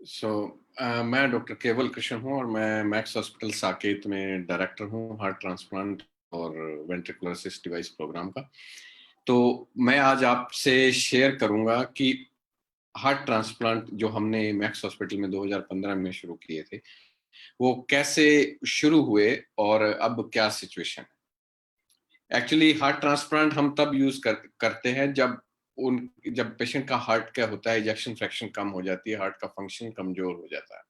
सो मैं डॉक्टर केवल कृष्ण हूँ और मैं मैक्स हॉस्पिटल साकेत में डायरेक्टर हूँ हार्ट ट्रांसप्लांट और वेंट्रिकुलर असिस्ट डिवाइस प्रोग्राम का। तो मैं आज आपसे शेयर करूँगा कि हार्ट ट्रांसप्लांट जो हमने मैक्स हॉस्पिटल में 2015 में शुरू किए थे, वो कैसे शुरू हुए और अब क्या सिचुएशन है। एक्चुअली हार्ट ट्रांसप्लांट हम तब यूज़ करते हैं जब पेशेंट का हार्ट क्या होता है, इजेक्शन फ्रैक्शन कम हो जाती है, हार्ट का फंक्शन कमज़ोर हो जाता है।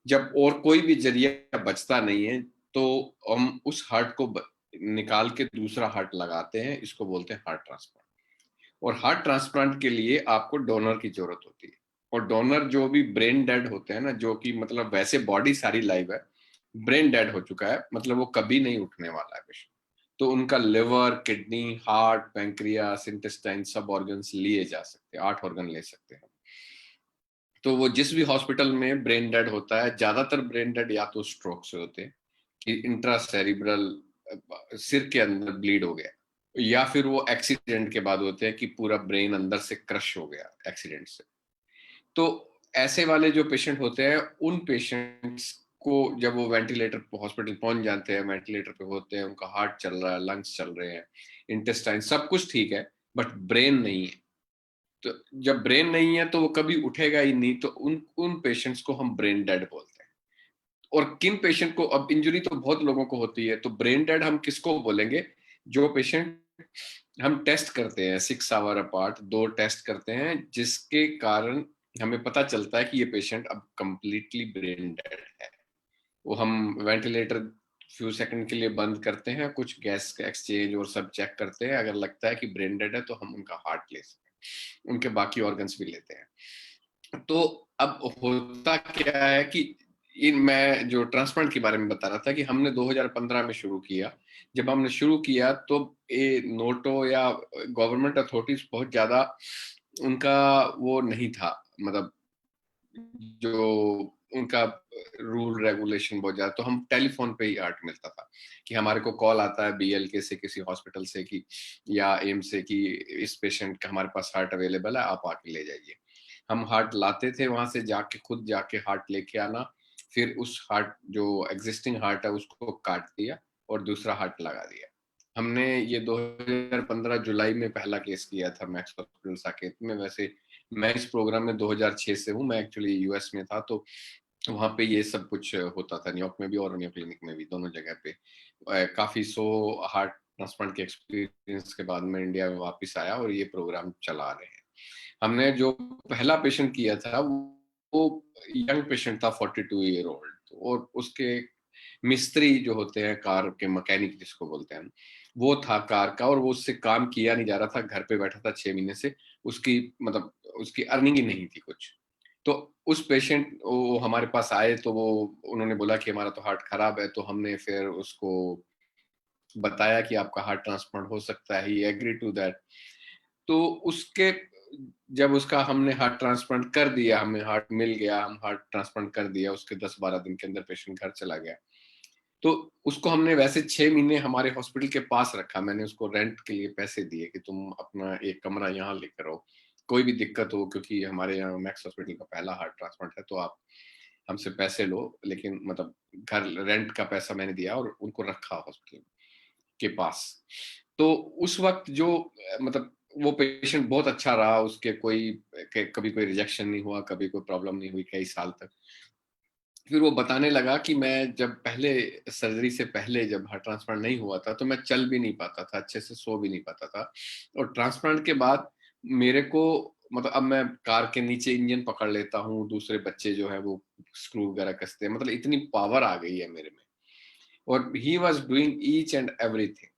जब और कोई भी ज़रिया बचता नहीं है, तो हम उस हार्ट को निकाल के दूसरा हार्ट लगाते हैं, इसको बोलते हैं हार्ट ट्रांसप्लांट। और हार्ट ट्रांसप्लांट के लिए आपको डोनर की ज़रूरत होती है। और डोनर जो भी ब्रेन डेड होते हैं ना, जो कि मतलब वैसे बॉडी सारी लाइव है, ब्रेन डेड हो चुका है, मतलब वो कभी नहीं उठने वाला है पेशेंट। तो उनका liver, kidney, heart, pancreas, intestine सब ऑर्गन्स लिए जा सकते हैं, 8 ऑर्गन ले सकते हैं। तो वो जिस भी हॉस्पिटल में ब्रेन डेड होता है, ज्यादातर ब्रेन डेड या तो स्ट्रोक से होते हैं कि इंट्रासेरिब्रल सिर के अंदर ब्लीड हो गया, या फिर वो एक्सीडेंट के बाद होते हैं कि पूरा ब्रेन अंदर से क्रश हो गया एक्सीडेंट से। तो ऐसे वाले जो पेशेंट होते हैं, उन पेशेंट्स को जब वो वेंटिलेटर हॉस्पिटल पहुंच जाते हैं, वेंटिलेटर पे होते हैं, उनका हार्ट चल रहा है, लंग्स चल रहे हैं, इंटेस्टाइन सब कुछ ठीक है, बट ब्रेन नहीं है। तो जब ब्रेन नहीं है तो वो कभी उठेगा ही नहीं, तो उन उन पेशेंट्स को हम ब्रेन डेड बोलते हैं। और किन पेशेंट को, अब इंजरी तो बहुत लोगों को होती है, तो ब्रेन डेड हम किसको बोलेंगे? जो पेशेंट हम टेस्ट करते हैं 6 आवर अपार्ट, 2 टेस्ट करते हैं जिसके कारण हमें पता चलता है कि ये पेशेंट अब कंप्लीटली ब्रेन डेड है। वो हम वेंटिलेटर फ्यू सेकंड के लिए बंद करते हैं, कुछ गैस का एक्सचेंज और सब चेक करते हैं, अगर लगता है कि ब्रेन डेड है तो हम उनका हार्ट ले सकते हैं, उनके बाकी ऑर्गन्स भी लेते हैं। तो अब होता क्या है कि इन मैं जो ट्रांसप्लांट के बारे में बता रहा था कि हमने 2015 में शुरू किया। जब हमने शुरू किया तो ये नोटो या गवर्नमेंट अथॉरिटीज बहुत ज्यादा उनका वो नहीं था, मतलब जो उनका रूल रेगुलेशन बहुत ज्यादा, तो हम टेलीफोन पे ही आर्ट मिलता था कि हमारे को कॉल आता है बीएलके से, किसी हॉस्पिटल से कि या एम्स से कि इस पेशेंट का हमारे पास हार्ट अवेलेबल है, आप आके ले जाइए। हम हार्ट लाते थे, वहां से जाके खुद जाके हार्ट लेके आना, फिर उस हार्ट जो एग्जिस्टिंग हार्ट है उसको काट दिया और दूसरा हार्ट लगा दिया। हमने ये 2015 जुलाई में पहला केस किया था मैक्स हॉस्पिटल साकेत में। वैसे मैं इस प्रोग्राम में 2006 से हूँ, मैं एक्चुअली यूएस में था, तो वहाँ पे ये सब कुछ होता था, न्यूयॉर्क में भी और मेयो क्लिनिक में भी, दोनों जगह पे। काफी 100 हार्ट ट्रांसप्लांट के एक्सपीरियंस के बाद मैं इंडिया में वापस आया और ये प्रोग्राम चला रहे हैं। हमने जो पहला पेशेंट किया था वो यंग पेशेंट था, 42 ईयर ओल्ड, और उसके मिस्त्री जो होते हैं, कार के मैकेनिक जिसको बोलते हैं हम, वो था कार का, और वो उससे काम किया नहीं जा रहा था, घर पे बैठा था 6 महीने से। उसकी मतलब उसकी अर्निंग ही नहीं थी कुछ। तो उस पेशेंट वो हमारे पास आए, तो वो उन्होंने बोला कि हमारा तो हार्ट खराब है, तो हमने फिर उसको बताया कि आपका हार्ट ट्रांसप्लांट हो सकता है, ही एग्री टू दैट। तो उसके जब उसका हमने हार्ट ट्रांसप्लांट कर दिया, हमें हार्ट मिल गया, हम हार्ट ट्रांसप्लांट कर दिया, उसके 10-12 दिन के अंदर पेशेंट घर चला गया। तो उसको हमने वैसे 6 महीने हमारे हॉस्पिटल के पास रखा। मैंने उसको रेंट के लिए पैसे दिए कि तुम अपना एक कमरा यहाँ लेकर रहो, कोई भी दिक्कत हो, क्योंकि हमारे यहाँ मैक्स हॉस्पिटल का पहला हार्ट ट्रांसप्लांट है, तो आप हमसे पैसे लो, लेकिन मतलब घर रेंट का पैसा मैंने दिया और उनको रखा हॉस्पिटल के पास। तो उस वक्त जो मतलब वो पेशेंट बहुत अच्छा रहा, उसके कभी कोई रिजेक्शन नहीं हुआ, कभी कोई प्रॉब्लम नहीं हुई कई साल तक। फिर वो बताने लगा कि मैं जब पहले सर्जरी से पहले जब हार्ट ट्रांसप्लांट नहीं हुआ था, तो मैं चल भी नहीं पाता था, अच्छे से सो भी नहीं पाता था। और ट्रांसप्लांट के बाद मेरे को मतलब अब मैं कार के नीचे इंजन पकड़ लेता हूँ, दूसरे बच्चे जो है वो स्क्रू वगैरह कसते हैं, मतलब इतनी पावर आ गई है मेरे में। और he was doing each and everything.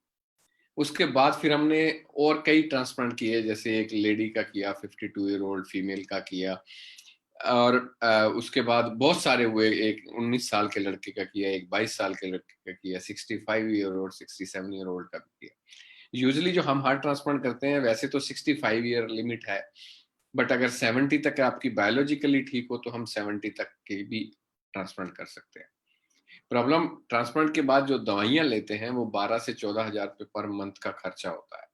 उसके बाद फिर हमने और कई ट्रांसप्लांट किए, जैसे एक लेडी का किया, 52 ईयर ओल्ड फीमेल का किया। और उसके बाद बहुत सारे हुए, एक 19 साल के लड़के का किया, एक 22 साल के लड़के का किया, 65 ईयर ओल्ड, 67 ईयर ओल्ड का भी किया। यूजुअली जो हम हार्ट ट्रांसप्लांट करते हैं, वैसे तो 65 ईयर लिमिट है, बट अगर 70 तक आपकी बायोलॉजिकली ठीक हो तो हम 70 तक के भी ट्रांसप्लांट कर सकते हैं। प्रॉब्लम ट्रांसप्लांट के बाद जो दवाइयां लेते हैं, वो 12 से 14 हजार पर मंथ का खर्चा होता है,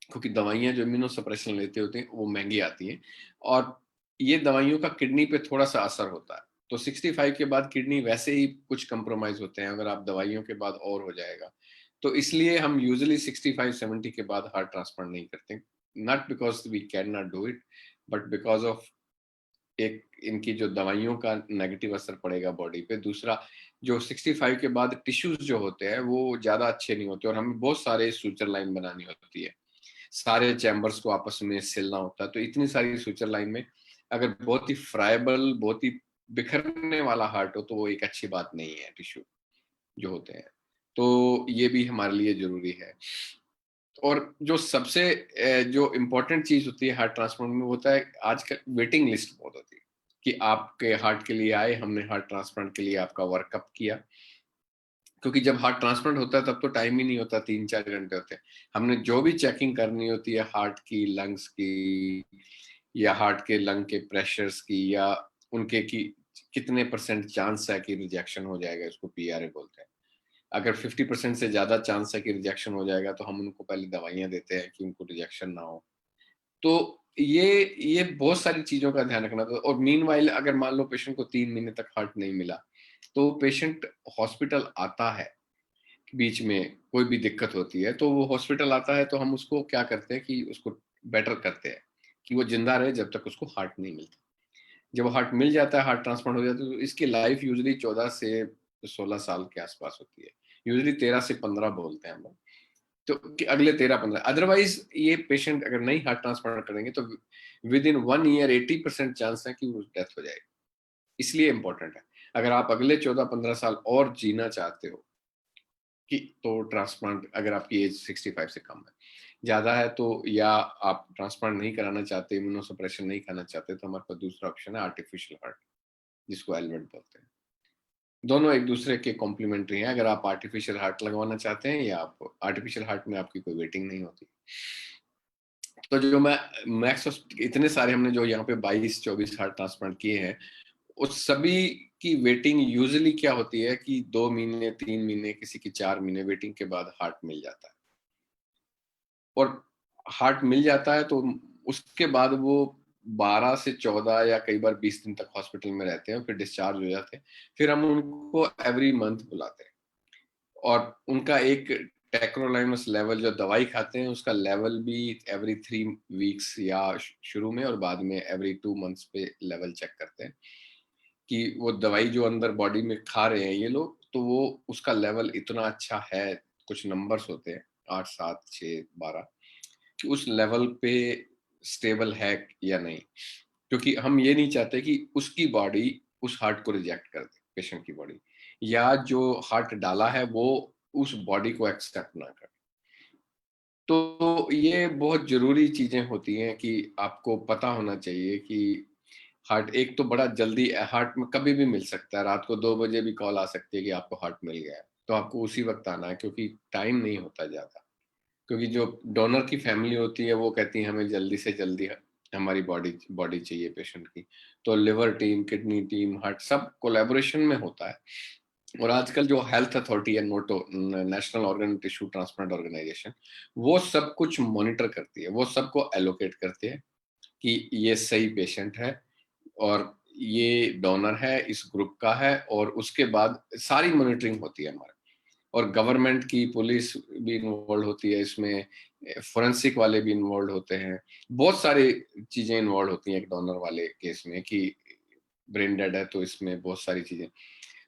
क्योंकि दवाइयां जो इम्यूनो सप्रेशन लेते होते हैं वो महंगी आती हैं। और ये दवाइयों का किडनी पे थोड़ा सा असर होता है। तो 65 के बाद किडनी वैसे ही कुछ कंप्रोमाइज होते हैं, अगर आप दवाइयों के बाद और हो जाएगा। तो इसलिए हम यूजुअली 65-70 के बाद हार्ट ट्रांसप्लांट नहीं करते, not because we can not do it, but because of एक इनकी जो दवाइयों का नेगेटिव असर पड़ेगा बॉडी पे। दूसरा, जो 65 के बाद टिश्यूज जो होते हैं वो ज्यादा अच्छे नहीं होते, और हमें बहुत सारे सुचर लाइन बनानी होती है, सारे चैम्बर्स को आपस में सिलना होता है। तो इतनी सारी सुचर लाइन में अगर बहुत ही फ्राइबल, बहुत ही बिखरने वाला हार्ट हो तो वो एक अच्छी बात नहीं है, टिश्यू जो होते हैं। तो ये भी हमारे लिए जरूरी है। और जो सबसे जो इम्पोर्टेंट चीज होती है हार्ट ट्रांसप्लांट में होता है, आजकल वेटिंग लिस्ट बहुत होती है कि आपके हार्ट के लिए आए, हमने हार्ट ट्रांसप्लांट के लिए आपका वर्कअप किया। क्योंकि जब हार्ट ट्रांसप्लांट होता है तब तो टाइम ही नहीं होता, 3-4 घंटे होते हैं। हमने जो भी चेकिंग करनी होती है हार्ट की, लंग्स की, या हार्ट के लंग के प्रेशर्स की, या उनके की कितने परसेंट चांस है कि रिजेक्शन हो जाएगा, इसको पीआरए बोलते हैं। अगर 50% से ज्यादा चांस है कि रिजेक्शन हो जाएगा तो हम उनको पहले दवाइयां देते हैं कि उनको रिजेक्शन ना हो। तो ये बहुत सारी चीजों का ध्यान रखना था। और मीनवाइल अगर मान लो पेशेंट को 3 महीने तक हार्ट नहीं मिला, तो पेशेंट हॉस्पिटल आता है, बीच में कोई भी दिक्कत होती है तो वो हॉस्पिटल आता है, तो हम उसको क्या करते हैं कि उसको बेटर करते हैं कि वो जिंदा रहे जब तक उसको हार्ट नहीं मिलता। जब हार्ट मिल जाता है, हार्ट ट्रांसप्लांट हो जाता है, तो इसकी लाइफ यूजली 14 से 16 साल के आसपास होती है। यूजली 13 से 15 बोलते हैं हम लोग। तो कि अगले 13-15, अदरवाइज ये पेशेंट अगर नहीं हार्ट ट्रांसप्लांट करेंगे तो विद इन 1 ईयर 80% चांस है कि वो डेथ हो जाएगी। इसलिए इंपॉर्टेंट है, अगर आप अगले 14-15 साल और जीना चाहते हो कि तो ट्रांसप्लांट, अगर आपकी एज 65 से कम है, ज्यादा है तो, या आप ट्रांसप्लांट नहीं कराना चाहते, इम्यूनोसप्रेशन नहीं खाना चाहते, तो हमारे पास दूसरा ऑप्शन है आर्टिफिशियल हार्ट, जिसको एलवेट बोलते हैं। दोनों एक दूसरे के कॉम्प्लीमेंट्री हैं। अगर आप आर्टिफिशियल हार्ट लगवाना चाहते हैं, या आप आर्टिफिशियल हार्ट में आपकी कोई वेटिंग नहीं होती। तो जो मैं मैक्स इतने सारे हमने जो यहाँ पे 22-24 हार्ट ट्रांसप्लांट किए हैं, उस सभी की वेटिंग यूजुअली क्या होती है कि 2 महीने, 3 महीने, किसी की 4 महीने वेटिंग के बाद हार्ट मिल जाता है। और हार्ट मिल जाता है तो उसके बाद वो 12 से 14 या कई बार 20 दिन तक हॉस्पिटल में रहते हैं, फिर डिस्चार्ज हो जाते हैं। फिर हम उनको एवरी मंथ बुलाते हैं, और उनका एक टेक्रोलाइमस लेवल जो दवाई खाते हैं उसका लेवल भी एवरी 3 वीक्स, या शुरू में और बाद में एवरी 2 मंथ्स पे लेवल चेक करते हैं कि वो दवाई जो अंदर बॉडी में खा रहे हैं ये लोग, तो वो उसका लेवल इतना अच्छा है। कुछ नंबर्स होते हैं, 8, 7, 6, 12, कि उस लेवल पे स्टेबल है या नहीं। क्योंकि हम ये नहीं चाहते कि उसकी बॉडी उस हार्ट को रिजेक्ट कर दे, पेशेंट की बॉडी, या जो हार्ट डाला है वो उस बॉडी को एक्सेप्ट ना करे। तो ये बहुत जरूरी चीजें होती हैं कि आपको पता होना चाहिए कि हार्ट एक तो बड़ा जल्दी, हार्ट में कभी भी मिल सकता है, रात को 2 बजे भी कॉल आ सकती है कि आपको हार्ट मिल गया है, तो आपको उसी वक्त आना है, क्योंकि टाइम नहीं होता ज्यादा। क्योंकि जो डोनर की फैमिली होती है वो कहती है हमें जल्दी से जल्दी हमारी बॉडी बॉडी चाहिए पेशेंट की। तो liver team, kidney team, heart सब कोलैबोरेशन में होता है। और आजकल जो हेल्थ अथॉरिटी है, NOTTO, national organ tissue transplant organisation, वो सब कुछ मॉनिटर करती है, वो सबको एलोकेट करती है कि ये सही पेशेंट है, और ये डोनर है, इस ग्रुप का है। और उसके बाद सारी मॉनिटरिंग होती है हमारे, और गवर्नमेंट की पुलिस भी इन्वॉल्व होती है इसमें, फोरेंसिक वाले भी इन्वॉल्व होते हैं। बहुत सारी चीजें इन्वॉल्व होती हैं एक डोनर वाले केस में, कि ब्रेन डेड है तो इसमें बहुत सारी चीजें।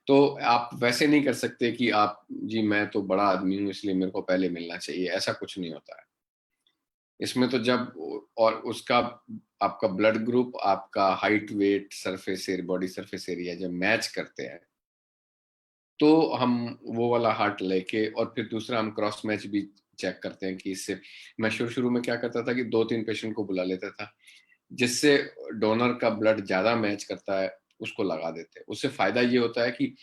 तो आप वैसे नहीं कर सकते कि आप जी मैं तो बड़ा आदमी हूँ इसलिए मेरे को पहले मिलना चाहिए, ऐसा कुछ नहीं होता है इसमें। तो जब, और उसका आपका ब्लड ग्रुप, आपका height, weight, surface area, body surface area जब मैच करते हैं, तो हम वो वाला हार्ट लेके, और फिर दूसरा हम क्रॉस मैच भी चेक करते हैं कि इससे, मैं शुरू शुरू में क्या करता था कि 2-3 पेशेंट को बुला लेता था, जिससे डोनर का ब्लड ज्यादा मैच करता है उसको लगा देते हैं। उससे फायदा ये होता है कि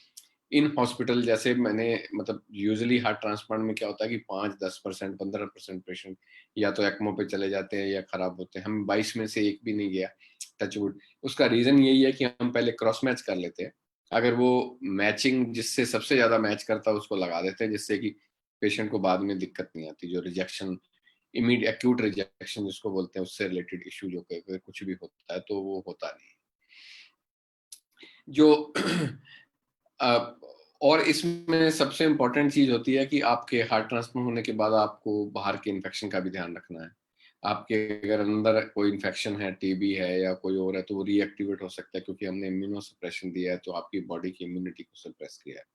इन हॉस्पिटल जैसे मैंने, मतलब यूजुअली हार्ट ट्रांसप्लांट में क्या होता है कि 5-10%, 15% पेशेंट या तो एक्मो पे चले जाते हैं या खराब होते हैं। हम 22 में से एक भी नहीं गया, टचवुड। उसका रीजन यही है कि हम पहले क्रॉस मैच कर लेते हैं। अगर वो मैचिंग जिससे सबसे ज्यादा मैच करता है उसको लगा देते हैं, जिससे कि पेशेंट को बाद में दिक्कत नहीं आती, जो रिजेक्शन इमीडिएट एक्यूट रिजेक्शन जिसको बोलते हैं, उससे रिलेटेड इश्यू जो कुछ भी होता है तो वो होता नहीं। जो अ, और इसमें सबसे इम्पोर्टेंट चीज़ होती है कि आपके हार्ट ट्रांसप्लांट होने के बाद आपको बाहर के इन्फेक्शन का भी ध्यान रखना है। आपके अगर अंदर कोई इन्फेक्शन है, टीबी है या कोई और है, तो वो रीएक्टिवेट हो सकता है क्योंकि हमने इम्यूनो सप्रेशन दिया है, तो आपकी बॉडी की इम्यूनिटी को सप्रेस किया है।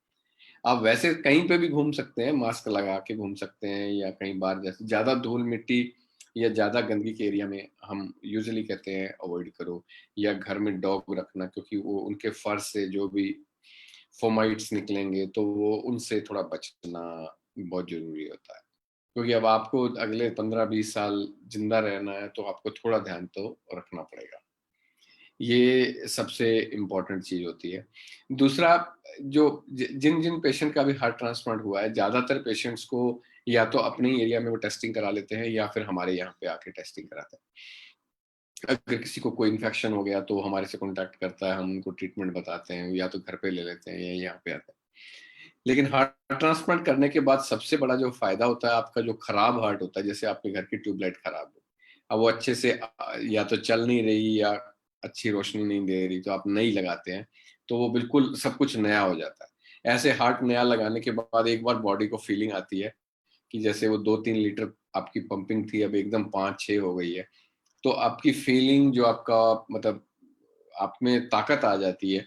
आप वैसे कहीं पे भी घूम सकते हैं, मास्क लगा के घूम सकते हैं या कहीं बाहर जैसे ज़्यादा धूल-मिट्टी या ज़्यादा गंदगी के एरिया में हम यूजुअली कहते हैं अवॉइड करो, या घर में डॉग रखना क्योंकि वो उनके फर से जो भी फोमाइट्स निकलेंगे तो वो उनसे थोड़ा बचना बहुत ज़रूरी होता है। क्योंकि अब आपको अगले 15-20 साल ज़िंदा रहना है तो आपको थोड़ा ध्यान तो रखना पड़ेगा। ये सबसे इम्पोर्टेंट चीज़ होती है। दूसरा, जो जिन-जिन पेशेंट का भी हार्ट ट्रांसप्लांट हुआ है, ज़्यादातर पेशेंट्स को या तो अपने ही एरिया में वो टेस्टिंग करा लेते हैं या फिर हमारे यहाँ पे आके टेस्टिंग कराते हैं। अगर किसी को कोई इन्फेक्शन हो गया तो हमारे से कॉन्टैक्ट करता है, हम उनको ट्रीटमेंट बताते हैं, या तो घर पे ले लेते हैं या यहाँ पे आते हैं। लेकिन हार्ट ट्रांसप्लांट करने के बाद सबसे बड़ा जो फ़ायदा होता है, आपका जो खराब हार्ट होता है, जैसे आपके घर की ट्यूबलाइट खराब हो, अब वो अच्छे से या तो चल नहीं रही या अच्छी रोशनी नहीं दे रही, तो आप नई लगाते हैं, तो वो बिल्कुल सब कुछ नया हो जाता है। ऐसे हार्ट नया लगाने के बाद एक बार बॉडी को फीलिंग आती है कि जैसे वो 2-3 लीटर आपकी पंपिंग थी, अब एकदम 5-6 हो गई है। तो आपकी फीलिंग जो आपका मतलब आप में ताकत आ जाती है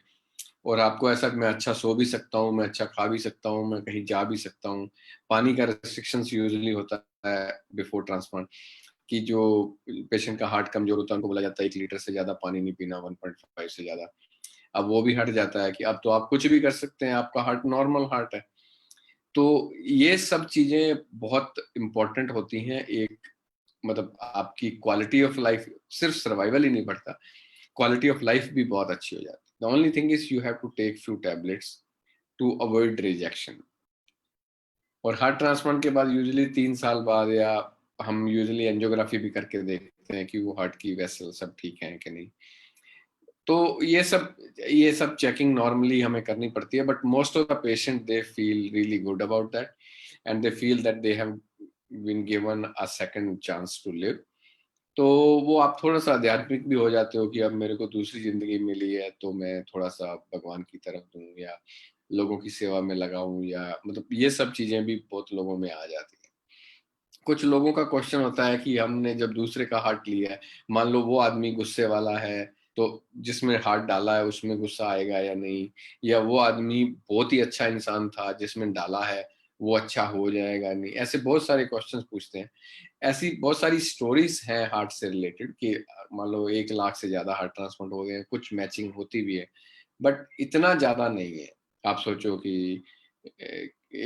और आपको ऐसा मैं अच्छा सो भी सकता हूँ, मैं अच्छा खा भी सकता हूँ, मैं कहीं जा भी सकता हूँ। पानी का रिस्ट्रिक्शंस यूजुअली होता है बिफोर ट्रांसप्लांट कि जो पेशेंट का हार्ट कमज़ोर होता है, उनको बोला जाता है 1 लीटर से ज़्यादा पानी नहीं पीना, 1.5 से ज़्यादा। अब वो भी हट जाता है कि अब तो आप कुछ भी कर सकते हैं, आपका हार्ट नॉर्मल हार्ट है। तो ये सब चीज़ें बहुत इम्पोर्टेंट होती हैं, एक मतलब आपकी क्वालिटी ऑफ लाइफ, सिर्फ सर्वाइवल ही नहीं बढ़ता, क्वालिटी ऑफ लाइफ भी बहुत अच्छी हो जाती है। The only thing is you have to take few tablets to avoid rejection. और हार्ट ट्रांसप्लांट के बाद यूजुअली 3 साल बाद या हम यूजुअली एंजियोग्राफी भी करके देखते हैं कि वो हार्ट की वेसल सब ठीक है कि नहीं। तो ये सब चेकिंग नॉर्मली हमें करनी पड़ती है, but most of the patient they feel really good about that and they feel that they have been given a second chance to live. तो वो आप थोड़ा-सा आध्यात्मिक भी हो जाते हो कि अब मेरे को दूसरी ज़िंदगी मिली है, तो मैं थोड़ा-सा भगवान की तरफ दूँ या लोगों की सेवा में लगा हूँ, या मतलब ये सब चीज़ें भी बहुत लोगों में आ जाती हैं। कुछ लोगों का क्वेश्चन होता है कि हमने जब दूसरे का हार्ट लिया है, मान लो वो आदमी गुस्से वाला है, तो जिसमें हार्ट डाला है उसमें गुस्सा आएगा या नहीं? या वो आदमी बहुत ही अच्छा इंसान था जिसमें डाला है, वो अच्छा हो जाएगा नहीं? ऐसे बहुत सारे क्वेश्चन्स पूछते हैं। ऐसी बहुत सारी स्टोरीज़ हैं हार्ट से रिलेटेड कि मान लो 1 लाख से ज़्यादा हार्ट ट्रांसप्लांट हो गए हैं, कुछ मैचिंग होती भी है, बट इतना ज़्यादा नहीं है। आप सोचो कि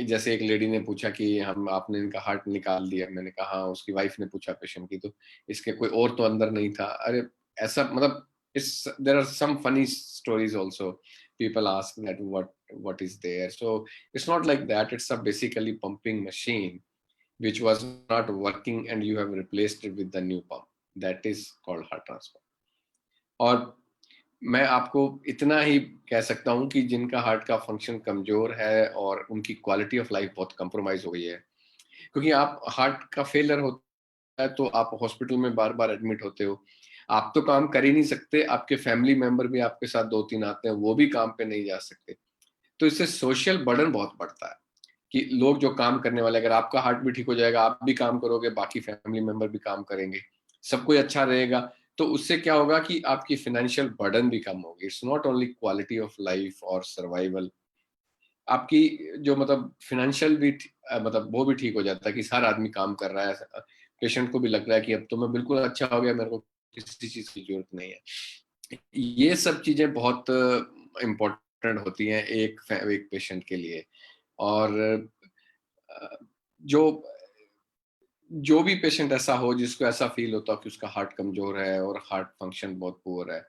जैसे एक लेडी ने पूछा कि हम आपने इनका हार्ट निकाल दिया, मैंने कहा हाँ, उसकी वाइफ ने पूछा पेशेंट की, तो इसके कोई और तो अंदर नहीं था। अरे! ऐसा मतलब it's there are some funny stories also, people ask that what is there? So it's not like that, it's a basically pumping machine which was not working and you have replaced it with the new pump. That is called heart transplant. और मैं आपको इतना ही कह सकता हूँ कि जिनका heart का फंक्शन कमज़ोर है और उनकी क्वालिटी ऑफ लाइफ बहुत कंप्रोमाइज़ हो गई है, क्योंकि आप हार्ट का फेलियर होता है तो आप हॉस्पिटल में बार-बार एडमिट होते हो। आप तो काम कर ही नहीं सकते, आपके फैमिली मेंबर भी आपके साथ 2-3 आते हैं, वो भी काम पे नहीं जा सकते। तो इससे सोशल बर्डन बहुत बढ़ता है कि लोग जो काम करने वाले, अगर आपका हार्ट भी ठीक हो जाएगा, आप भी काम करोगे, बाकी फैमिली मेंबर भी काम करेंगे, सब कोई अच्छा रहेगा, तो उससे क्या होगा कि आपकी फाइनेंशियल बर्डन भी कम होगी। It's not only quality of life और सर्वाइवल, आपकी जो मतलब फाइनेंशियल भी मतलब वो भी ठीक हो जाता है कि हर आदमी काम कर रहा है। पेशेंट को भी लग रहा है कि अब तो मैं बिल्कुल अच्छा हो गया, मेरे को किसी चीज़ की ज़रूरत नहीं है। ये सब चीज़ें बहुत इम्पोर्टेंट होती हैं एक पेशेंट के लिए। और अ, जो जो भी पेशेंट ऐसा हो जिसको ऐसा फ़ील होता हो कि उसका हार्ट कमज़ोर है और हार्ट फंक्शन बहुत पुअर है,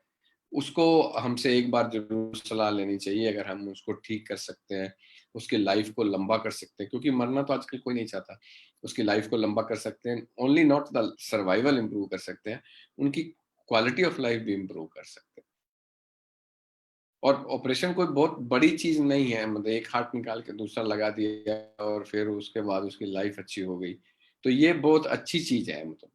उसको हमसे एक बार ज़रूर सलाह लेनी चाहिए। अगर हम उसको ठीक कर सकते हैं, उसकी लाइफ़ को लंबा कर सकते हैं, क्योंकि मरना तो आजकल कोई नहीं चाहता। उसकी लाइफ़ को लंबा कर सकते हैं, only not the survival improve कर सकते हैं, उनकी क्वालिटी ऑफ लाइफ़ भी इम्प्रूव कर सकते हैं। और ऑपरेशन कोई बहुत बड़ी चीज़ नहीं है, मतलब एक हार्ट निकाल के दूसरा लगा दिया और फिर उसके बाद उसकी लाइफ़ अच्छी हो गई। तो ये बहुत अच्छी चीज़ है मतलब।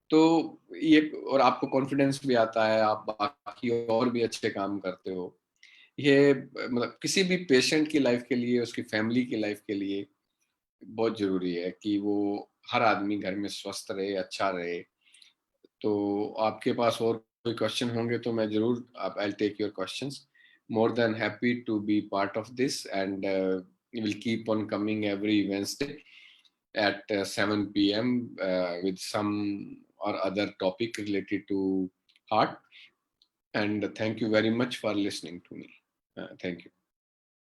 तो ये और आपको कॉन्फिडेंस भी आता है, आप बाकी और भी अच्छे काम करते हो। ये मतलब किसी भी पेशेंट की लाइफ के लिए, उसकी फैमिली की लाइफ के लिए बहुत ज़रूरी है कि वो हर आदमी घर में स्वस्थ रहे, अच्छा रहे। तो आपके पास और कोई क्वेश्चन होंगे तो मैं ज़रूर आप I will take your questions. More than happy to be part of this, and we will keep on coming every Wednesday at 7 p.m. With some or other topic related to heart. And thank you very much for listening to me. Thank you.